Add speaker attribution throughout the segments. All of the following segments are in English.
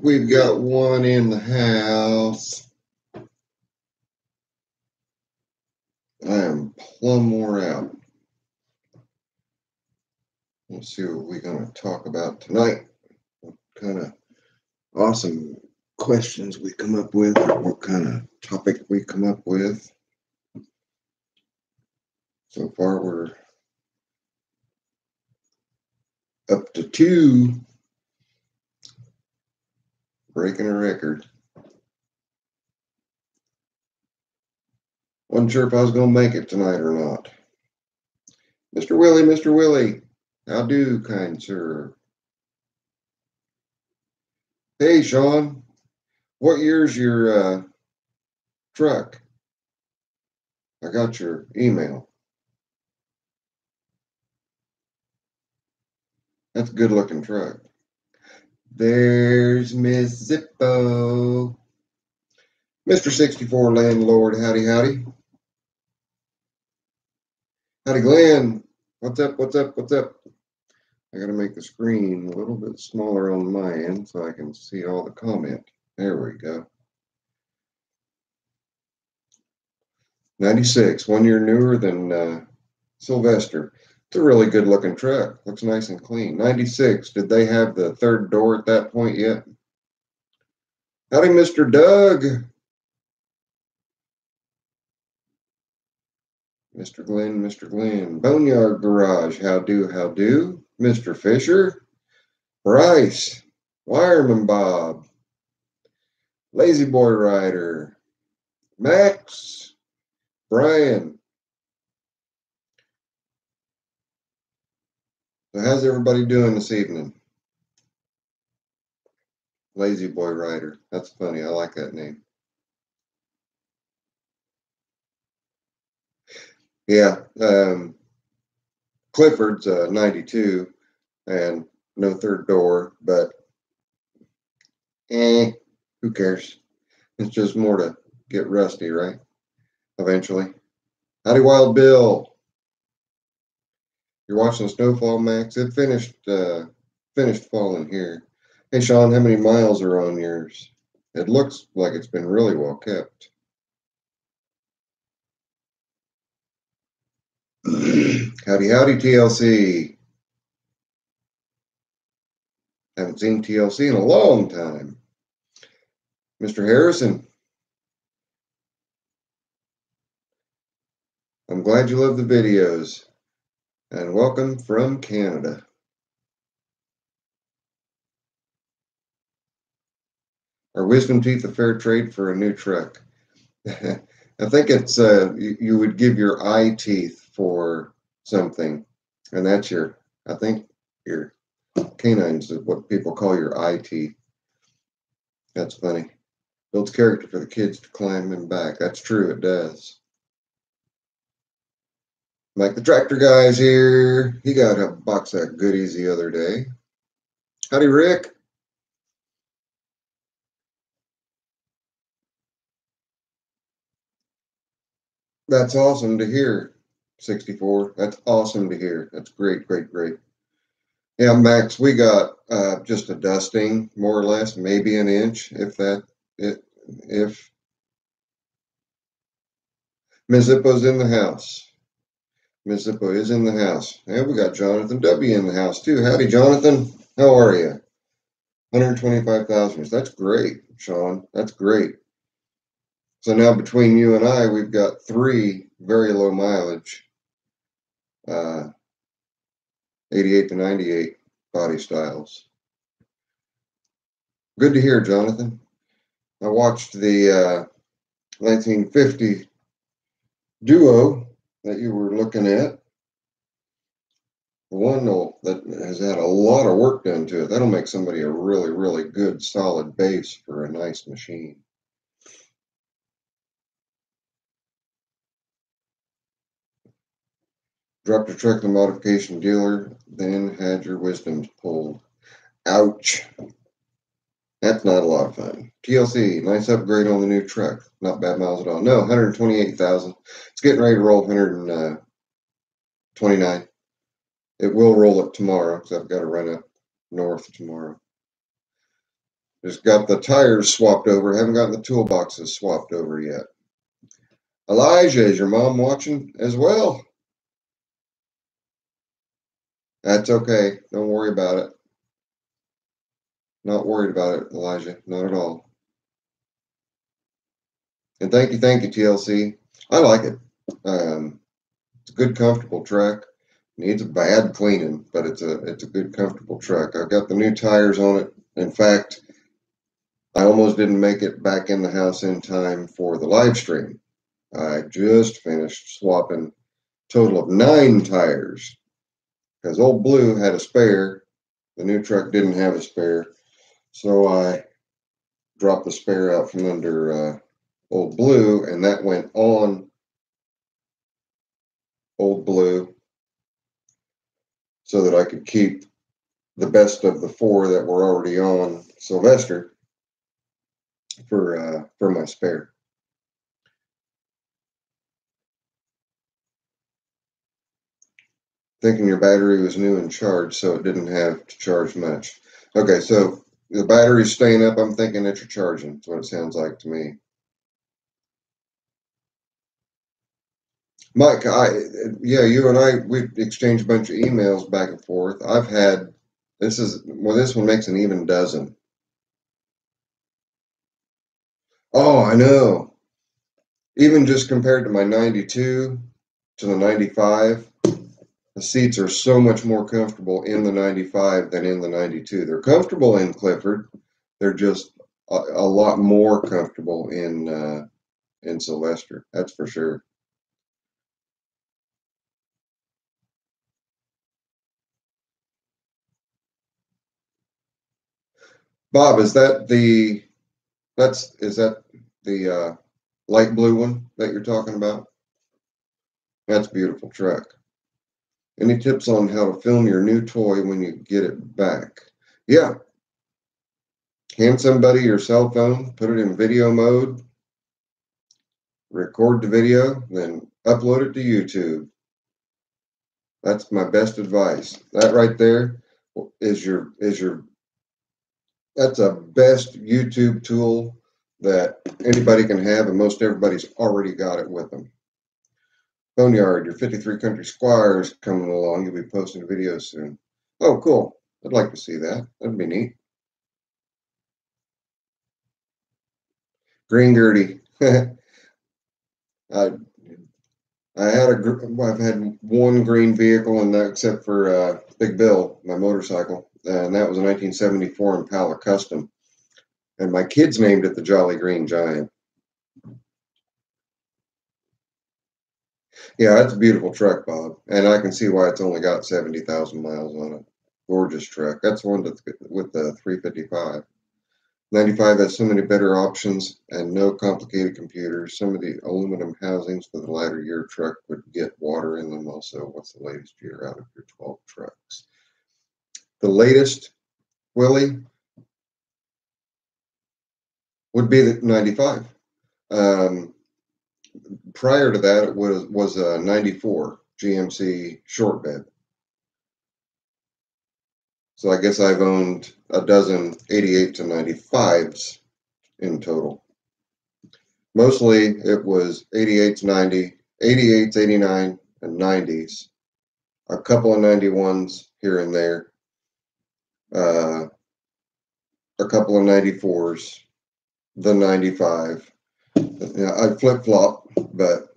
Speaker 1: we've got one in the house. I am plumb wore out. Let's see what we're going to talk about tonight. What kind of awesome questions we come up with, or what kind of topic we come up with. So far, we're up to 2, breaking a record. Wasn't sure if I was going to make it tonight or not. Mr. Willie, how do, kind sir? Hey, Sean, what year's your truck? I got your email. That's a good looking truck. There's Miss Zippo. Mr. 64 Landlord, howdy, howdy. Howdy, Glenn. What's up? I got to make the screen a little bit smaller on my end so I can see all the comment. There we go. 96, 1 year newer than Sylvester. It's a really good looking truck. Looks nice and clean. 96, did they have the third door at that point yet? Howdy, Mr. Doug. Mr. Glenn. Boneyard Garage, how do? Mr. Fisher. Bryce. Wireman Bob. Lazy Boy Rider. Max. Brian. So how's everybody doing this evening? Lazy Boy Rider. That's funny. I like that name. Yeah. Clifford's 92 and no third door, but who cares? It's just more to get rusty, right? Eventually. Howdy, Wild Bill. You're watching the snowfall, Max. It finished falling here. Hey, Sean, how many miles are on yours? It looks like it's been really well kept. Howdy, TLC. Haven't seen TLC in a long time. Mr. Harrison. I'm glad you love the videos. And welcome from Canada. Are wisdom teeth a fair trade for a new truck? I think it's you would give your eye teeth for something, and that's I think your canines is what people call your eye teeth. That's funny. Builds character for the kids to climb in back. That's true, it does. Mike the Tractor Guy's here. He got a box of goodies the other day. Howdy, Rick. That's awesome to hear, 64. That's awesome to hear. That's great. Yeah, Max, we got just a dusting, more or less, maybe an inch, if Ms. Zippo's in the house. Ms. Zippo is in the house. And we got Jonathan W. in the house, too. Howdy, Jonathan. How are you? 125,000. That's great, Sean. That's great. So now between you and I, we've got 3 very low mileage, 88 to 98 body styles. Good to hear, Jonathan. I watched the 1950 duo that you were looking at. The one that has had a lot of work done to it. That'll make somebody a really, really good, solid base for a nice machine. Dropped your truck to the modification dealer, then had your wisdoms pulled. Ouch. That's not a lot of fun. TLC, nice upgrade on the new truck. Not bad miles at all. No, 128,000. It's getting ready to roll 129. It will roll up tomorrow because I've got to run up north tomorrow. Just got the tires swapped over. Haven't gotten the toolboxes swapped over yet. Elijah, is your mom watching as well? That's okay. Don't worry about it. Not worried about it, Elijah. Not at all. And thank you, TLC. I like it. It's a good, comfortable truck. Needs a bad cleaning, but it's a good, comfortable truck. I've got the new tires on it. In fact, I almost didn't make it back in the house in time for the live stream. I just finished swapping a total of 9 tires because old Blue had a spare. The new truck didn't have a spare, so I dropped the spare out from under old Blue, and that went on old Blue so that I could keep the best of the 4 that were already on Sylvester for my spare. Thinking your battery was new and charged, so it didn't have to charge much. Okay, so the battery's staying up. I'm thinking that you're charging. That's what it sounds like to me. Mike, yeah, you and I, we exchanged a bunch of emails back and forth. I've had, this one makes an even dozen. Oh, I know. Even just compared to my 92 to the 95, the seats are so much more comfortable in the 95 than in the 92. They're comfortable in Clifford. They're just a lot more comfortable in Sylvester. That's for sure. Bob, is that the light blue one that you're talking about? That's a beautiful truck. Any tips on how to film your new toy when you get it back? Yeah, hand somebody your cell phone, put it in video mode, record the video, then upload it to YouTube. That's my best advice. That right there is your that's a best YouTube tool that anybody can have, and most everybody's already got it with them. Boneyard, your 53 Country Squire is coming along. You'll be posting videos soon. Oh, cool. I'd like to see that. That'd be neat. Green Gertie. I I've had one green vehicle, and that, except for Big Bill, my motorcycle, and that was a 1974 Impala Custom. And my kids named it the Jolly Green Giant. Yeah, that's a beautiful truck, Bob, and I can see why it's only got 70,000 miles on it. Gorgeous truck. That's one that's with the 355. 95 has so many better options and no complicated computers. Some of the aluminum housings for the lighter year truck would get water in them. Also, what's the latest year out of your 12 trucks? The latest, Willie, would be the 95. Um, Prior to that, it was a 94 GMC short bed. So I guess I've owned a dozen 88 to 95s in total. Mostly it was 88s, 90, 88s, 89, and 90s. A couple of 91s here and there. A couple of 94s. The 95. Yeah, I flip-flop, but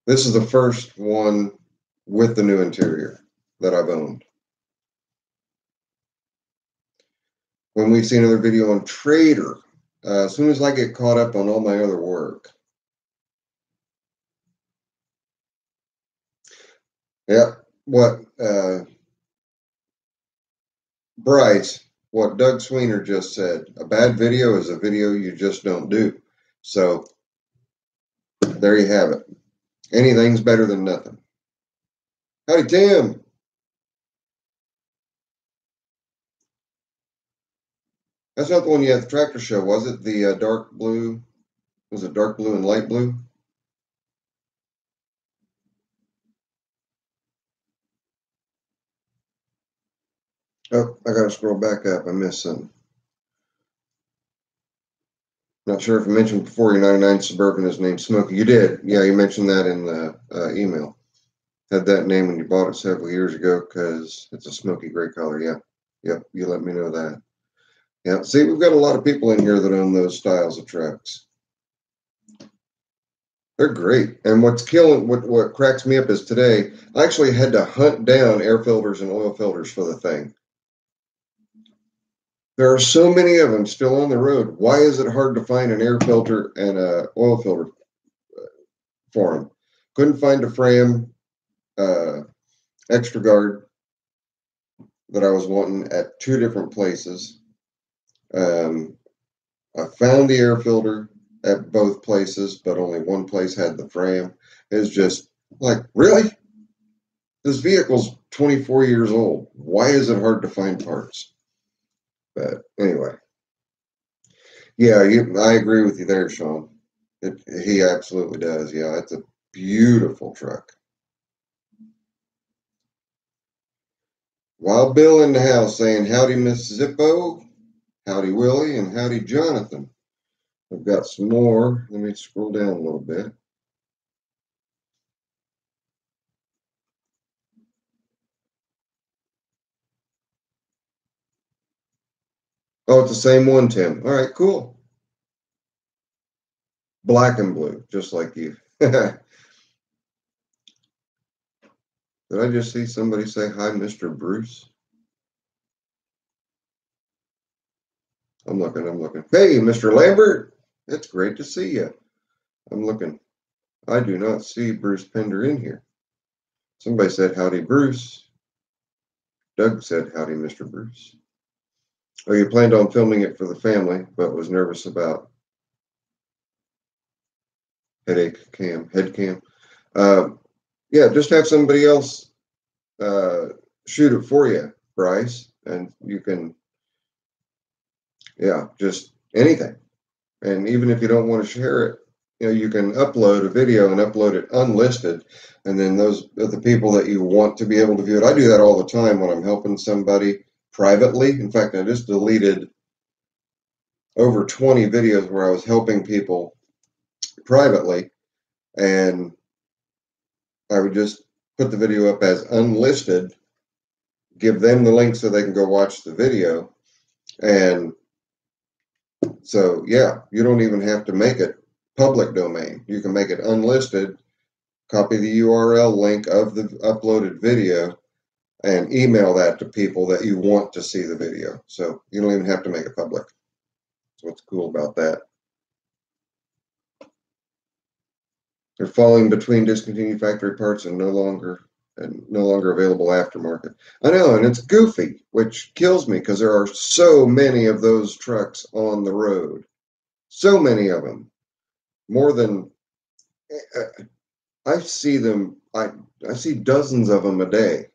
Speaker 1: this is the first one with the new interior that I've owned. When we see another video on Trader, as soon as I get caught up on all my other work. Yeah, what Bryce, what Doug Sweener just said, a bad video is a video you just don't do. So there you have it. Anything's better than nothing. Howdy, Tim. That's not the one you had at the tractor show, was it? The dark blue, was it dark blue and light blue? Oh, I gotta scroll back up. I missed something. Not sure if I mentioned before your 99 Suburban is named Smokey. You did. Yeah, you mentioned that in the email. Had that name when you bought it several years ago because it's a smoky gray color. Yeah. Yep. You let me know that. Yeah. See, we've got a lot of people in here that own those styles of trucks. They're great. And what's killing, what cracks me up is today, I actually had to hunt down air filters and oil filters for the thing. There are so many of them still on the road. Why is it hard to find an air filter and a oil filter for them? Couldn't find a frame extra guard that I was wanting at two different places. I found the air filter at both places, but only one place had the frame. It's just like, really? This vehicle's 24 years old. Why is it hard to find parts? But anyway, yeah, I agree with you there, Sean. He absolutely does. Yeah, it's a beautiful truck. Wild Bill in the house saying, howdy, Miss Zippo, howdy, Willie, and howdy, Jonathan. I've got some more. Let me scroll down a little bit. Oh, it's the same one, Tim. All right, cool. Black and blue, just like you. Did I just see somebody say hi, Mr. Bruce? I'm looking. Hey, Mr. Lambert. It's great to see you. I'm looking. I do not see Bruce Pender in here. Somebody said howdy, Bruce. Doug said howdy, Mr. Bruce. Oh, you planned on filming it for the family, but was nervous about head cam. Yeah, just have somebody else shoot it for you, Bryce, and you can, yeah, just anything. And even if you don't want to share it, you can upload a video and upload it unlisted, and then those are the people that you want to be able to view it. I do that all the time when I'm helping somebody privately. In fact, I just deleted over 20 videos where I was helping people privately, and I would just put the video up as unlisted, give them the link so they can go watch the video. And so, yeah, you don't even have to make it public domain. You can make it unlisted, copy the URL link of the uploaded video, and email that to people that you want to see the video. So you don't even have to make it public. That's what's cool about that. They're falling between discontinued factory parts and no longer available aftermarket. I know, and it's goofy, which kills me because there are so many of those trucks on the road. So many of them. More than I see them. I see dozens of them a day.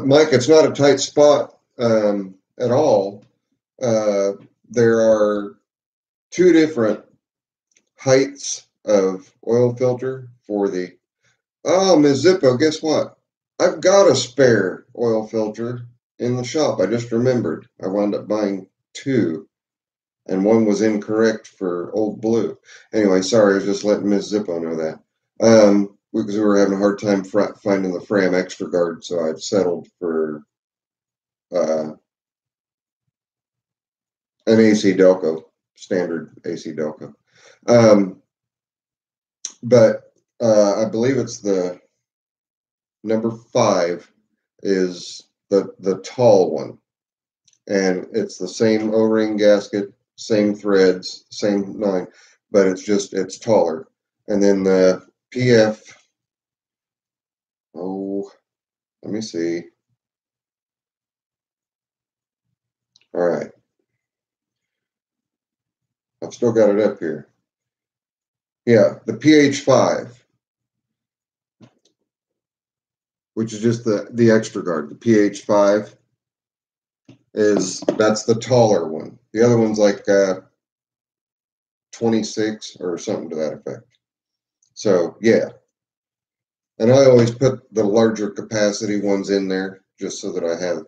Speaker 1: Mike, it's not a tight spot at all. There are two different heights of oil filter for the. Oh, Ms. Zippo, guess what? I've got a spare oil filter in the shop. I just remembered. I wound up buying two, and one was incorrect for Old Blue. Anyway, sorry, I was just letting Ms. Zippo know that. Because we were having a hard time finding the Fram extra guard, so I've settled for an AC Delco, standard AC Delco. But I believe it's the number 5 is the tall one, and it's the same O-ring gasket, same threads, same 9, but it's taller. And then the PF, oh, let me see. All right, I've still got it up here. Yeah, the PH5, which is just the extra guard. The PH5 that's the taller one. The other one's like 26 or something to that effect. So yeah, And I always put the larger capacity ones in there just so that I have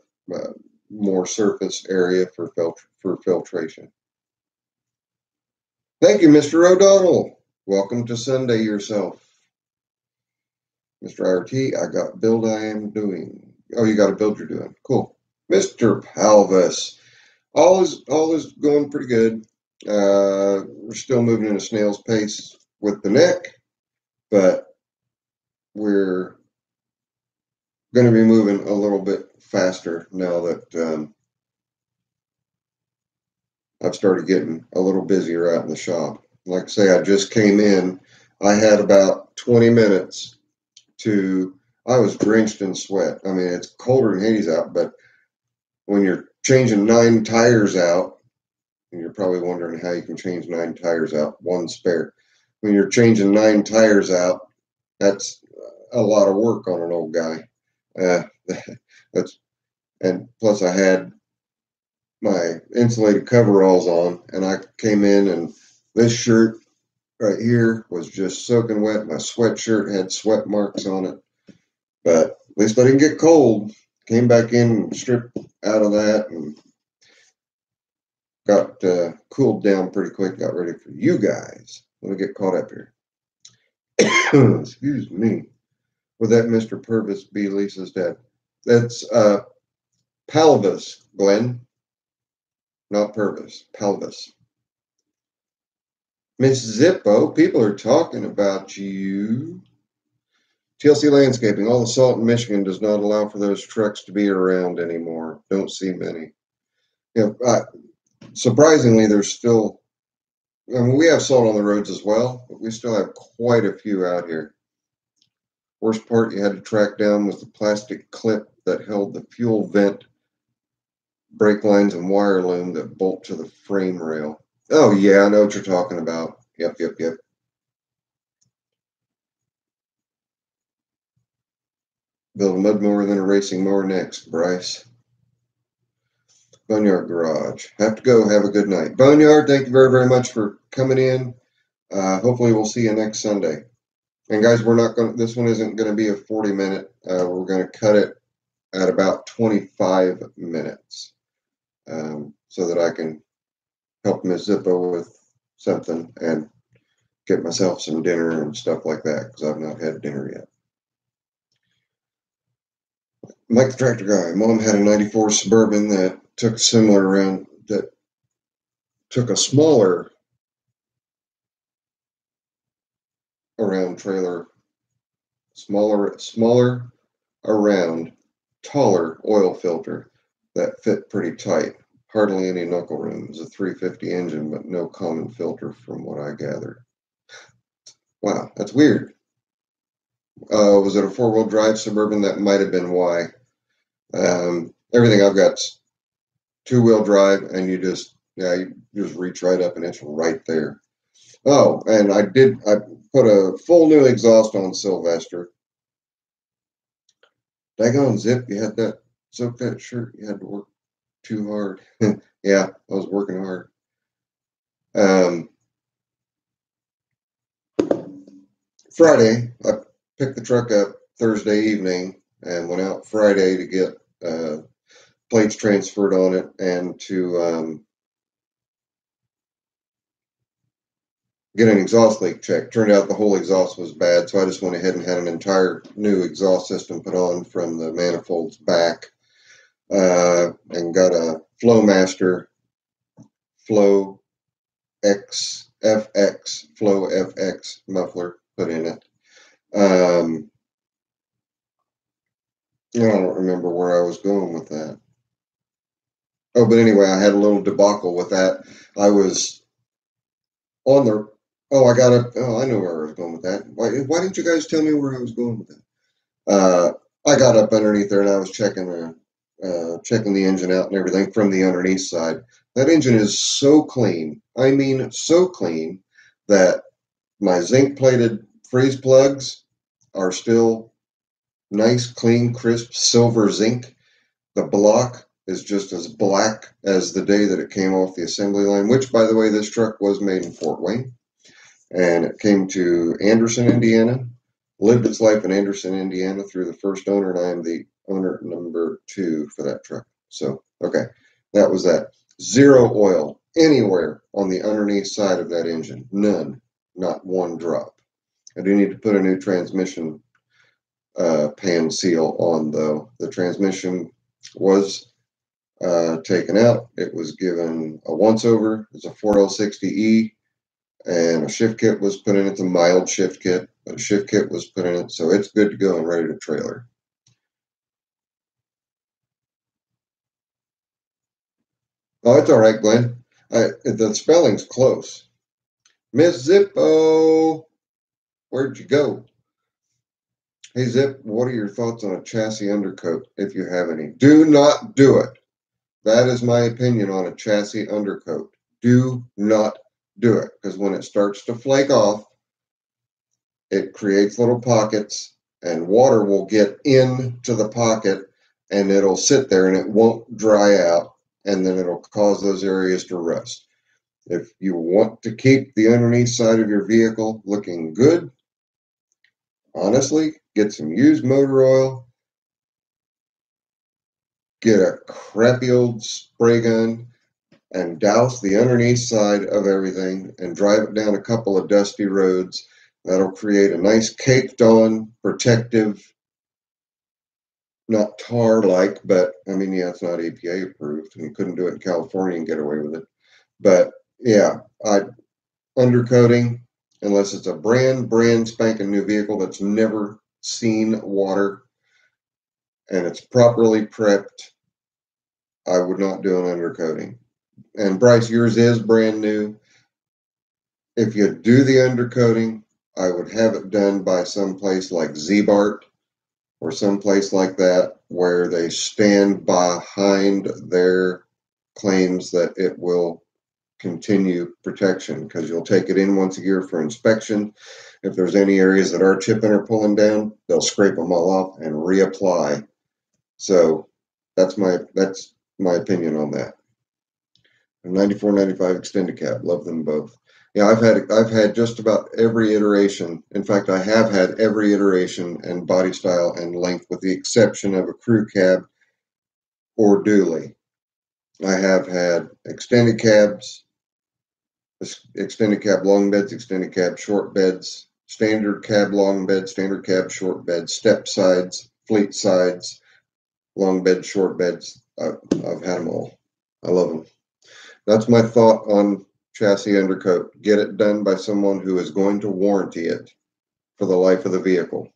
Speaker 1: more surface area for filtration. Thank you, Mr. O'Donnell. Welcome to Sunday yourself. Mr. RT, I got build I am doing. Oh, you got a build you're doing. Cool. Mr. Palvis, all is going pretty good. We're still moving at a snail's pace with the neck, but we're going to be moving a little bit faster now that I've started getting a little busier out in the shop. Like I say, I just came in. I had about 20 minutes I was drenched in sweat. I mean, it's colder than Hades out, but when you're changing 9 tires out, and you're probably wondering how you can change 9 tires out, one spare. When you're changing 9 tires out, that's a lot of work on an old guy. And plus I had my insulated coveralls on, and I came in, and this shirt right here was just soaking wet. My sweatshirt had sweat marks on it, but at least I didn't get cold. Came back in and stripped out of that and got cooled down pretty quick. Got ready for you guys. Let me get caught up here. Excuse me. Would that Mr. Purvis be Lisa's dad? That's Palvis, Glenn. Not Purvis, Palvis. Miss Zippo, people are talking about you. TLC Landscaping, all the salt in Michigan does not allow for those trucks to be around anymore. Don't see many. Surprisingly, there's still, I mean, we have salt on the roads as well, but we still have quite a few out here. Worst part you had to track down was the plastic clip that held the fuel vent, brake lines, and wire loom that bolt to the frame rail. Oh, yeah, I know what you're talking about. Yep. Build a mud mower, then a racing mower next, Bryce. Boneyard Garage. Have to go. Have a good night. Boneyard, thank you very, very much for coming in. Hopefully we'll see you next Sunday. And guys, this one isn't going to be a 40-minute. We're going to cut it at about 25 minutes so that I can help Miss Zippo with something and get myself some dinner and stuff like that because I've not had dinner yet. Mike the Tractor Guy. Mom had a 94 Suburban that took a smaller around trailer, smaller around, taller oil filter that fit pretty tight. Hardly any knuckle room. It was a 350 engine, but no common filter from what I gathered. Wow, that's weird. Was it a 4-wheel drive Suburban? That might have been why. Everything I've got's 2-wheel drive, and you just reach right up and it's right there. Oh, and I put a full new exhaust on Sylvester. Daggone Zip, you had that soak that shirt, you had to work too hard. Yeah, I was working hard. Friday, I picked the truck up Thursday evening and went out Friday to get plates transferred on it and to get an exhaust leak checked. Turned out the whole exhaust was bad, so I just went ahead and had an entire new exhaust system put on from the manifolds back and got a Flowmaster Flow FX muffler put in it. I don't remember where I was going with that. Oh, but anyway, I had a little debacle with that. I was on the, I know where I was going with that. Why didn't you guys tell me where I was going with that? I got up underneath there and I was checking the engine out and everything from the underneath side. That engine is so clean. I mean, so clean that my zinc plated freeze plugs are still nice, clean, crisp silver zinc. The block is just as black as the day that it came off the assembly line, which, by the way, this truck was made in Fort Wayne. And it came to Anderson, Indiana. Lived its life in Anderson, Indiana through the first owner, and I am the owner number 2 for that truck. So, okay, that was that. Zero oil anywhere on the underneath side of that engine. None. Not one drop. I do need to put a new transmission pan seal on, though. The transmission was taken out. It was given a once over. It's a 4L60E, and a shift kit was put in. It's a mild shift kit, but a shift kit was put in it, so it's good to go and ready to trailer. Oh, it's all right, Glenn. The spelling's close. Miss Zippo, where'd you go? Hey, Zip, what are your thoughts on a chassis undercoat, if you have any? Do not do it. That is my opinion on a chassis undercoat. Do not do it, because when it starts to flake off, it creates little pockets, and water will get into the pocket, and it'll sit there and it won't dry out, and then it'll cause those areas to rust. If you want to keep the underneath side of your vehicle looking good, honestly, get some used motor oil, get a crappy old spray gun, and douse the underneath side of everything and drive it down a couple of dusty roads. That'll create a nice caked on protective, not tar like, but I mean, yeah, it's not EPA approved, and you couldn't do it in California and get away with it. But yeah, undercoating, unless it's a brand spanking new vehicle that's never seen water and it's properly prepped, I would not do an undercoating. And Bryce, yours is brand new. If you do the undercoating, I would have it done by some place like Zbart or someplace like that, where they stand behind their claims that it will continue protection, because you'll take it in once a year for inspection. If there's any areas that are chipping or pulling down, they'll scrape them all off and reapply. So that's my opinion on that. 94, 95 extended cab, love them both. Yeah, I've had just about every iteration. In fact, I have had every iteration and body style and length, with the exception of a crew cab or dually. I have had extended cabs, extended cab long beds, extended cab short beds, standard cab long bed, standard cab short bed, step sides, fleet sides, long bed, short beds. I've had them all. I love them. That's my thought on chassis undercoat. Get it done by someone who is going to warranty it for the life of the vehicle.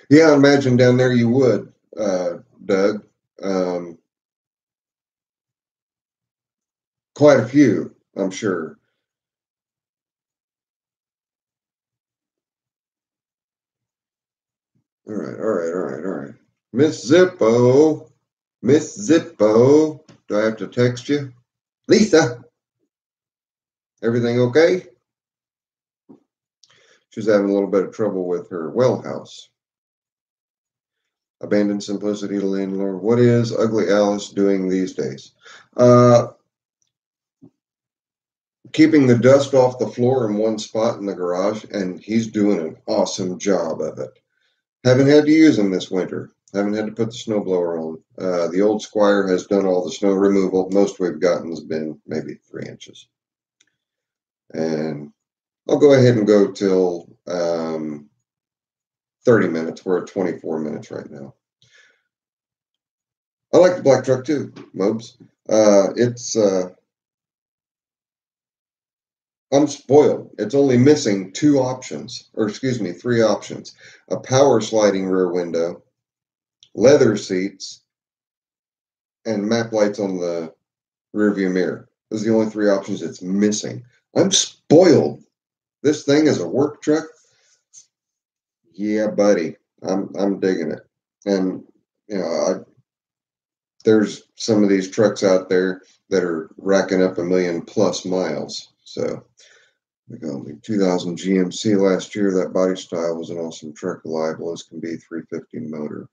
Speaker 1: Yeah, I imagine down there you would, Doug. Quite a few, I'm sure. All right, all right, all right, all right. Miss Zippo, Miss Zippo, do I have to text you? Lisa, everything okay? She's having a little bit of trouble with her well house. Abandoned simplicity, landlord. What is Ugly Alice doing these days? Keeping the dust off the floor in one spot in the garage, and he's doing an awesome job of it. Haven't had to use him this winter. Haven't had to put the snowblower on. The old Squire has done all the snow removal. Most we've gotten has been maybe 3 inches. And I'll go ahead and go till 30 minutes. We're at 24 minutes right now. I like the black truck too, Mobes. I'm spoiled. It's only missing 2 options, or excuse me, 3 options. A power sliding rear window, leather seats, and map lights on the rear view mirror. Those are the only 3 options it's missing. I'm spoiled. This thing is a work truck. Yeah, buddy. I'm digging it. And you know, there's some of these trucks out there that are racking up 1,000,000+ miles. So we got 2000 GMC last year. That body style was an awesome truck, reliable as can be, 350 motor.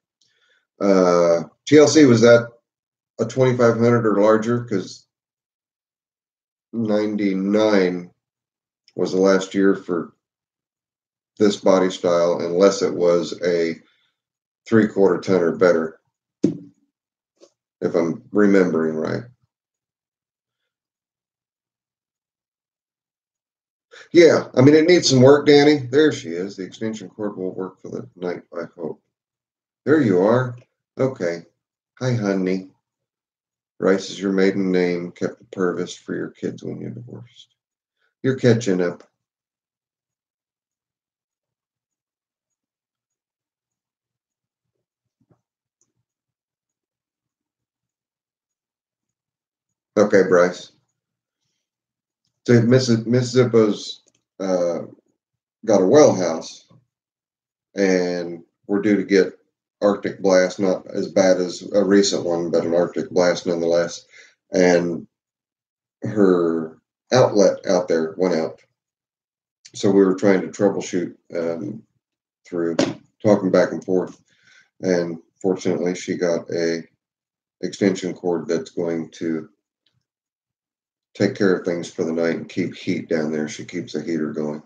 Speaker 1: TLC, was that a 2500 or larger? Because 99 was the last year for this body style, unless it was a 3/4 ton or better, if I'm remembering right. Yeah, I mean, it needs some work, Danny. There she is. The extension cord will work for the night, I hope. There you are. Okay. Hi, honey. Rice is your maiden name, kept the Purvis for your kids when you divorced. You're catching up. Okay, Bryce. So Miss Zippo's got a well house, and we're due to get Arctic blast, not as bad as a recent one, but an Arctic blast nonetheless. And her outlet out there went out. So we were trying to troubleshoot through talking back and forth. And fortunately, she got a extension cord that's going to take care of things for the night and keep heat down there. She keeps the heater going.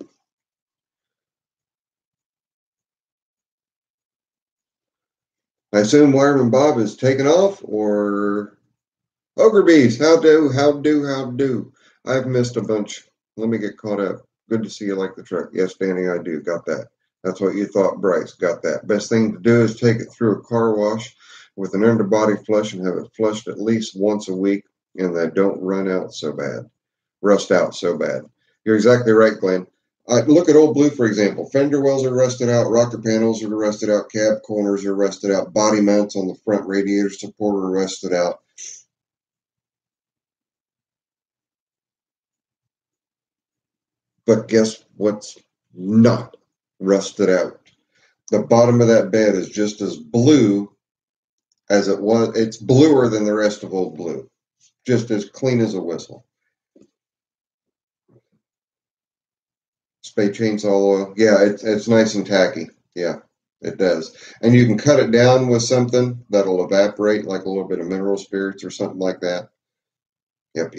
Speaker 1: I assume Wireman Bob is taken off, or Ogre Beast, how do? I've missed a bunch. Let me get caught up. Good to see you like the truck. Yes, Danny, I do. Got that. That's what you thought, Bryce. Got that. Best thing to do is take it through a car wash with an underbody flush and have it flushed at least once a week, and they don't rust out so bad. You're exactly right, Glenn. Look at Old Blue, for example. Fender wells are rusted out, rocker panels are rusted out, cab corners are rusted out, body mounts on the front radiator support are rusted out. But guess what's not rusted out? The bottom of that bed is just as blue as it was. It's bluer than the rest of Old Blue. Just as clean as a whistle. Spade chainsaw oil. Yeah, it's nice and tacky. Yeah, it does. And you can cut it down with something that'll evaporate, like a little bit of mineral spirits or something like that. Yep.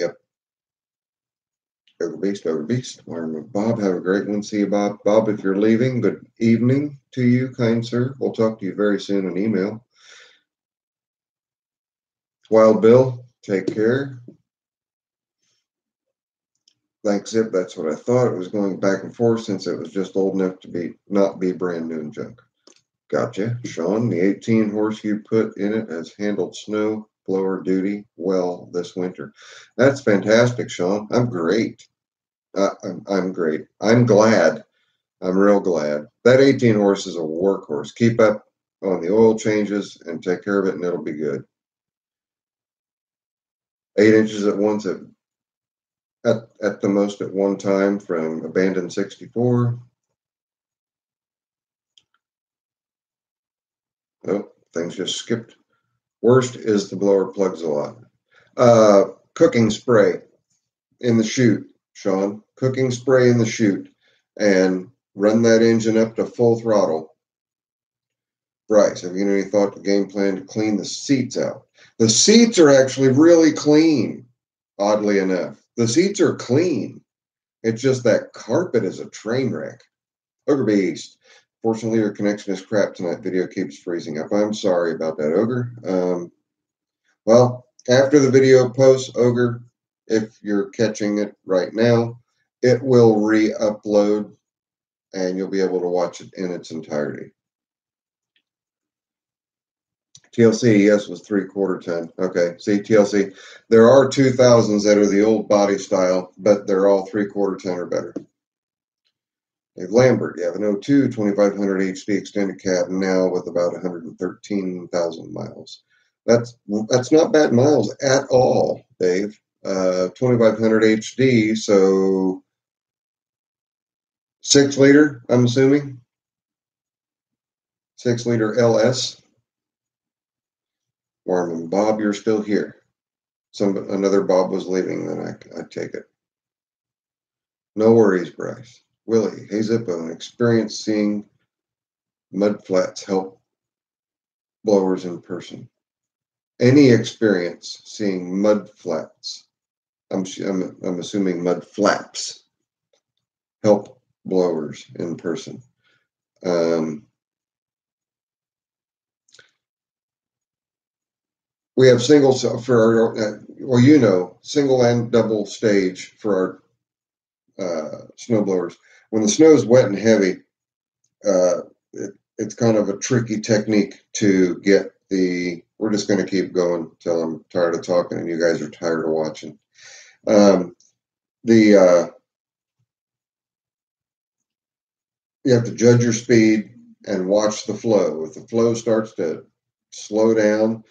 Speaker 1: Over beast. Bob, have a great one. See you, Bob. Bob, if you're leaving, good evening to you, kind sir. We'll talk to you very soon in email. Wild Bill, take care. Thanks, Zip. That's what I thought. It was going back and forth since it was just old enough to not be brand new and junk. Gotcha. Sean, the 18 horse you put in it has handled snow blower duty well this winter. That's fantastic, Sean. I'm great. I'm great. I'm glad. I'm real glad. That 18 horse is a workhorse. Keep up on the oil changes and take care of it, and it'll be good. 8 inches at once at the most at one time from abandoned 64. Oh, things just skipped. Worst is the blower plugs a lot. Cooking spray in the chute, Sean. Cooking spray in the chute, and run that engine up to full throttle. Bryce, have you any thought to game plan to clean the seats out? The seats are actually really clean, oddly enough. The seats are clean. It's just that carpet is a train wreck. Ogre Beast. Fortunately, your connection is crap tonight. Video keeps freezing up. I'm sorry about that, Ogre. Well, after the video posts, Ogre, if you're catching it right now, it will re-upload and you'll be able to watch it in its entirety. TLC, yes, was 3/4 ton. Okay, see, TLC, there are 2000s that are the old body style, but they're all 3/4 ton or better. Dave Lambert, you have an 02 2500 HD extended cab now with about 113,000 miles. That's not bad miles at all, Dave. 2500 HD, so 6 liter, I'm assuming. 6 liter LS. Warman Bob, you're still here. Another Bob was leaving, then I'd take it. No worries, Bryce. Willie, hey Zippo, an experience seeing mud flats help blowers in person. Any experience seeing mud flats? I'm assuming mud flaps. help blowers in person. We have single for our, single and double stage for our snow blowers. When the snow is wet and heavy, it's kind of a tricky technique to get the. We're just going to keep going till I'm tired of talking and you guys are tired of watching. You have to judge your speed and watch the flow. If the flow starts to slow down,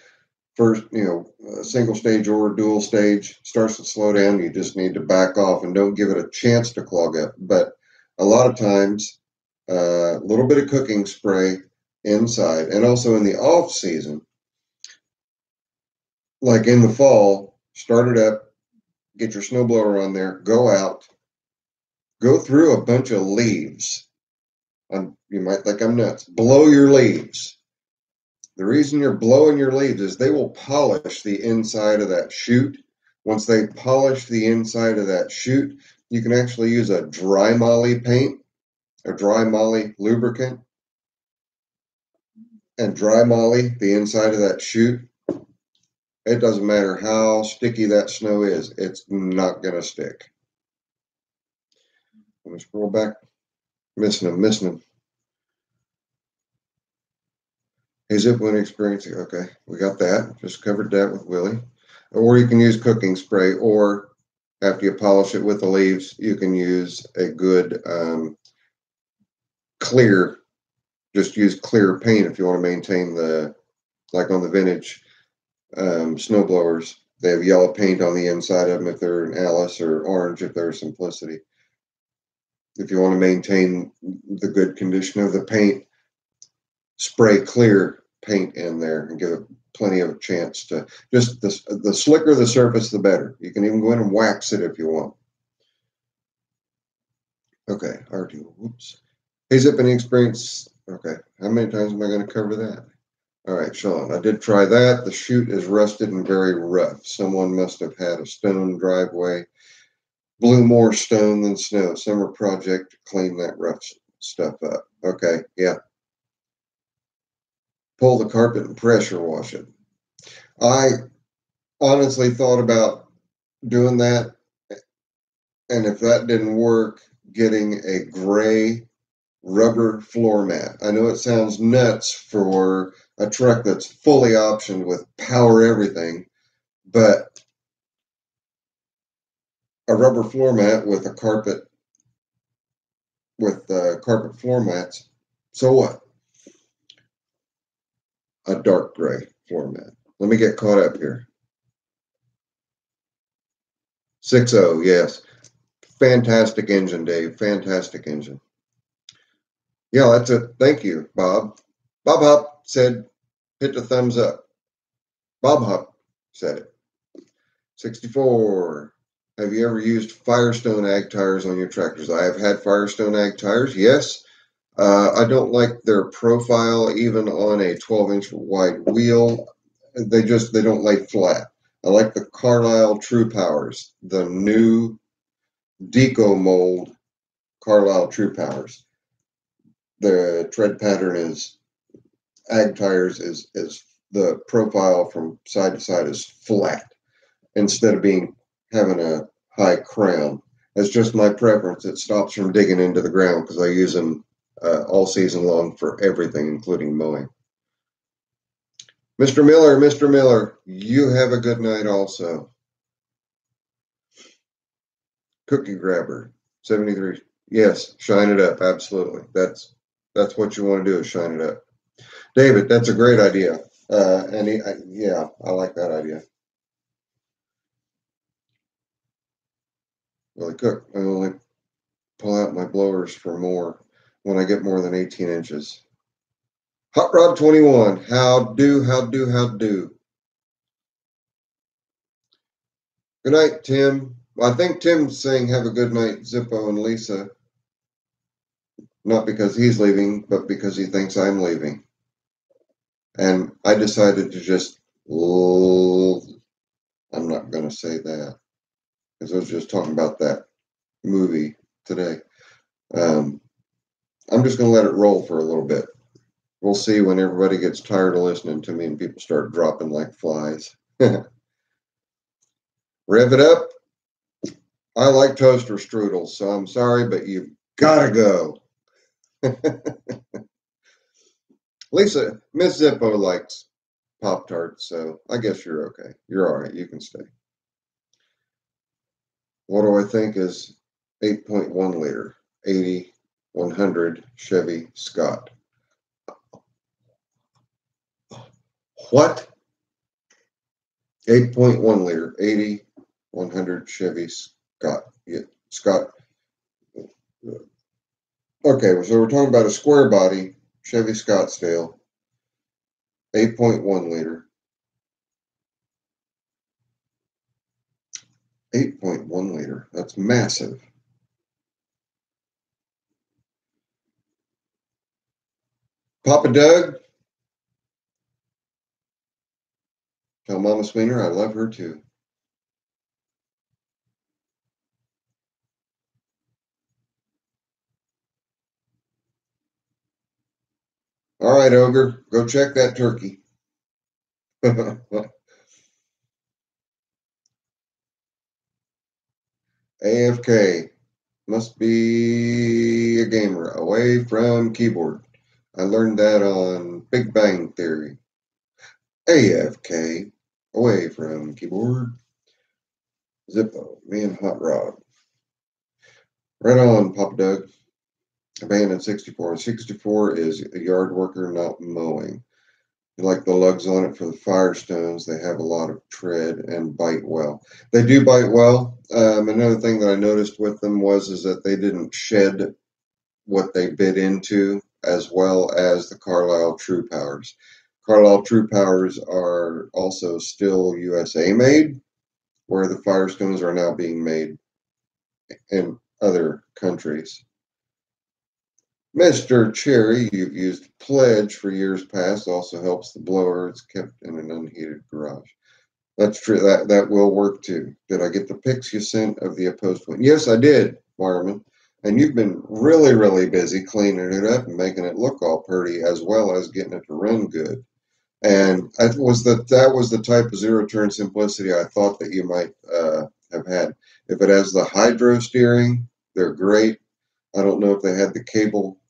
Speaker 1: first, a single stage or dual stage starts to slow down, you just need to back off and don't give it a chance to clog up. But a lot of times, a little bit of cooking spray inside, and also in the off season, like in the fall, start it up, get your snowblower on there, go out, go through a bunch of leaves. You might think I'm nuts. Blow your leaves. The reason you're blowing your leaves is they will polish the inside of that chute. Once they polish the inside of that chute, you can actually use a dry molly paint, a dry molly lubricant, and dry molly the inside of that chute. It doesn't matter how sticky that snow is, it's not going to stick. Let me scroll back. Missing them. Hey, Zippo experience. Okay, we got that. Just covered that with Willie. Or you can use cooking spray, or after you polish it with the leaves, you can use a good clear. Just use clear paint if you want to maintain like on the vintage snow blowers. They have yellow paint on the inside of them if they're an Alice, or orange if they're Simplicity. If you want to maintain the good condition of the paint, spray clear paint in there and give it plenty of a chance to just the slicker the surface, the better. You can even go in and wax it if you want. Okay, R2. Whoops. Hey, Zip, any experience? Okay, how many times am I going to cover that? All right, Sean, I did try that. The chute is rusted and very rough. Someone must have had a stone driveway, blew more stone than snow. Summer project to clean that rough stuff up. Okay, yeah. Pull the carpet and pressure wash it. I honestly thought about doing that, and if that didn't work, getting a gray rubber floor mat. I know it sounds nuts for a truck that's fully optioned with power everything, but a rubber floor mat with a carpet carpet floor mats. So what? A dark gray floor mat. Let me get caught up here. 6.0, yes. Fantastic engine, Dave. Fantastic engine. Yeah, that's it. Thank you, Bob. Bob Hop said, hit the thumbs up. Bob Hop said it. 64. Have you ever used Firestone ag tires on your tractors? I have had Firestone ag tires, yes. I don't like their profile even on a 12-inch wide wheel. They don't lay flat. I like the Carlisle True Powers, the new Deco mold Carlisle True Powers. The tread pattern is ag tires is the profile from side to side is flat instead of having a high crown. That's just my preference. It stops from digging into the ground because I use them all season long for everything, including mowing. Mr. Miller, you have a good night also. Cookie grabber, 73. Yes, shine it up. Absolutely. That's what you want to do, is shine it up. David, that's a great idea. Yeah, I like that idea. Really cook. I only pull out my blowers for more when I get more than 18 inches. Hot Rod 21. How do? Good night, Tim. Well, I think Tim's saying have a good night, Zippo and Lisa. Not because he's leaving, but because he thinks I'm leaving. And I decided to just, I'm not going to say that because I was just talking about that movie today. I'm just going to let it roll for a little bit. We'll see when everybody gets tired of listening to me and people start dropping like flies. Rev it up. I like toaster strudels, so I'm sorry, but you've got to go. Lisa, Miss Zippo likes Pop-Tarts, so I guess you're okay. You're all right. You can stay. What do I think is 8.1 liter, 80, 100 Chevy Scott? What? 8.1 liter, 80, 100 Chevy Scott. Yeah, Scott. Okay, so we're talking about a square body Chevy Scottsdale, 8.1 liter. 8.1 liter. That's massive. Papa Doug, tell Mama Sweener I love her too. All right, Ogre, go check that turkey. AFK must be a gamer away from keyboard. I learned that on Big Bang Theory. AFK away from keyboard. Zippo, me and Hot Rod. Right on, Papa Doug. Abandoned 64. 64 is a yard worker, not mowing. You like the lugs on it for the Firestones. They have a lot of tread and bite well. They do bite well. Another thing that I noticed with them is that they didn't shed what they bit into, as well as the Carlisle True Powers. Carlisle True Powers are also still USA made, where the Firestones are now being made in other countries. Mr. Cherry, you've used Pledge for years past, also helps the blower. It's kept in an unheated garage. That's true. That will work too. Did I get the pics you sent of the opposed one? Yes, I did, Fireman. And you've been really, really busy cleaning it up and making it look all pretty, as well as getting it to run good. And that was the type of zero turn simplicity I thought that you might have had. If it has the hydro steering, they're great. I don't know if they had the cable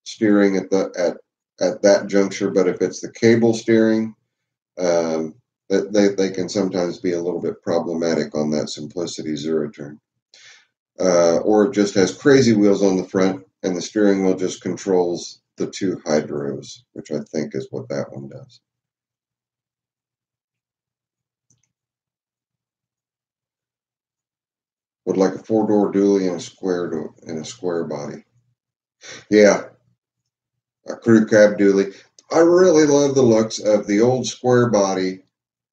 Speaker 1: steering at that juncture, but if it's the cable steering, they can sometimes be a little bit problematic on that simplicity zero turn. Or it just has crazy wheels on the front, and the steering wheel just controls the two hydros, which I think is what that one does. Would like a four-door dually and a square body. Yeah, a crew cab dually. I really love the looks of the old square body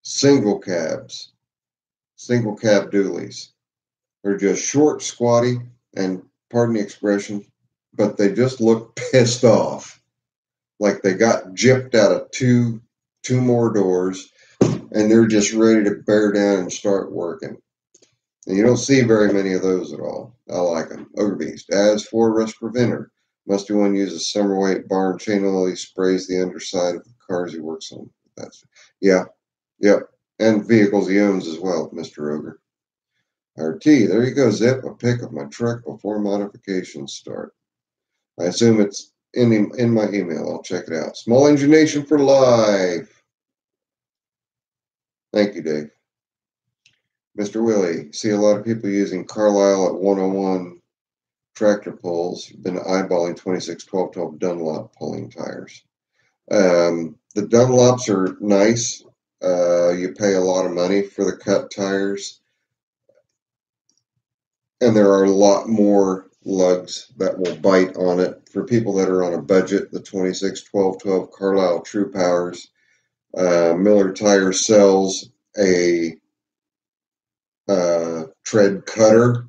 Speaker 1: single cab dualies. They're just short, squatty, and pardon the expression, but they just look pissed off, like they got gypped out of two more doors, and they're just ready to bear down and start working. And you don't see very many of those at all. I like them. Ogre Beast. As for Rust Preventer, Musty One uses summer weight barn chain oil. He sprays the underside of the cars he works on. Yeah, yep. And vehicles he owns as well, Mr. Ogre. RT, there you go, Zip. A pic of my truck before modifications start. I assume it's in my email. I'll check it out. Small Engine Nation for life. Thank you, Dave. Mr. Willie, see a lot of people using Carlisle at 101 tractor pulls. Been eyeballing 26-12 Dunlop pulling tires. The Dunlops are nice. You pay a lot of money for the cut tires. And there are a lot more lugs that will bite on it. For people that are on a budget, the 26-12 Carlisle True Powers, Miller Tire sells a tread cutter,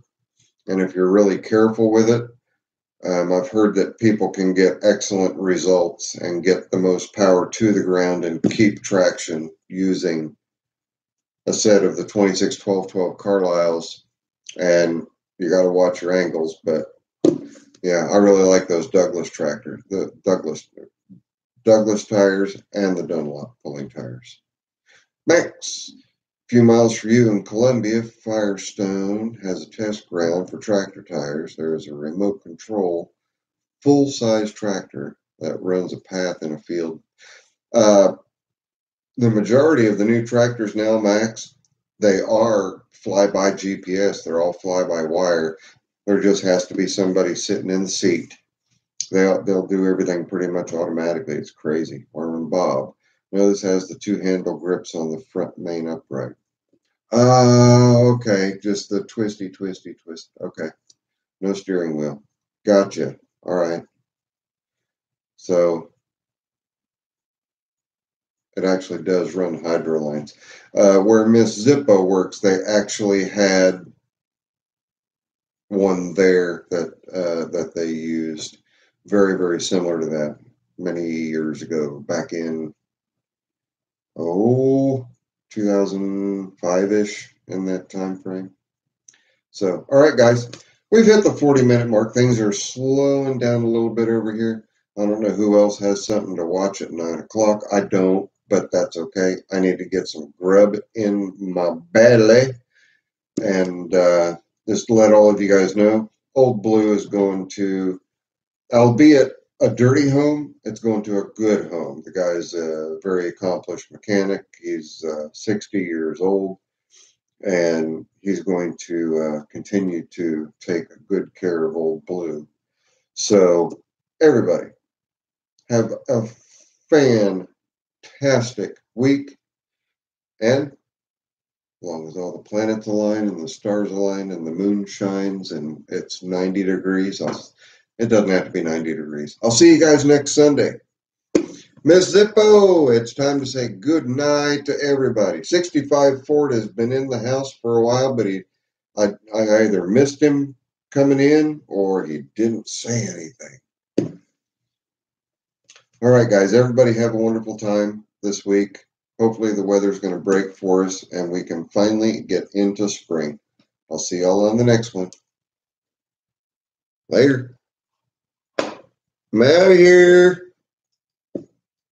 Speaker 1: and if you're really careful with it, I've heard that people can get excellent results and get the most power to the ground and keep traction using a set of the 26-12 Carlisles. And you got to watch your angles, but Yeah, I really like those Douglas tractors, the Douglas tires and the Dunlop pulling tires. Max, a few miles from you in Columbia, Firestone has a test ground for tractor tires. There is a remote control, full-size tractor that runs a path in a field. Uh, the majority of the new tractors now, Max, they are fly-by GPS. They're all fly-by-wire. There just has to be somebody sitting in the seat. They'll do everything pretty much automatically. It's crazy. Arm Bob. Notice has the two handle grips on the front main upright. Okay. Just the twisty, twisty, twist. Okay. No steering wheel. Gotcha. All right. So it actually does run hydro lines. Where Miss Zippo works, they actually had one there that they used, very very similar to that, many years ago, back in 2005-ish, in that time frame. So, all right, guys, we've hit the 40-minute mark. Things are slowing down a little bit over here. I don't know who else has something to watch at 9 o'clock. I don't, but that's okay. I need to get some grub in my belly. And just to let all of you guys know, Old Blue is going to, albeit a dirty home, it's going to a good home. The guy's a very accomplished mechanic. He's 60 years old, and he's going to continue to take good care of Old Blue. So, everybody, have a fantastic week, and as long as all the planets align and the stars align and the moon shines and it's 90 degrees, it doesn't have to be 90 degrees. I'll see you guys next Sunday. Miss Zippo, it's time to say good night to everybody. 65 Ford has been in the house for a while, but I either missed him coming in or he didn't say anything. All right, guys, everybody have a wonderful time this week. Hopefully the weather's going to break for us and we can finally get into spring. I'll see y'all on the next one. Later. I'm out of here.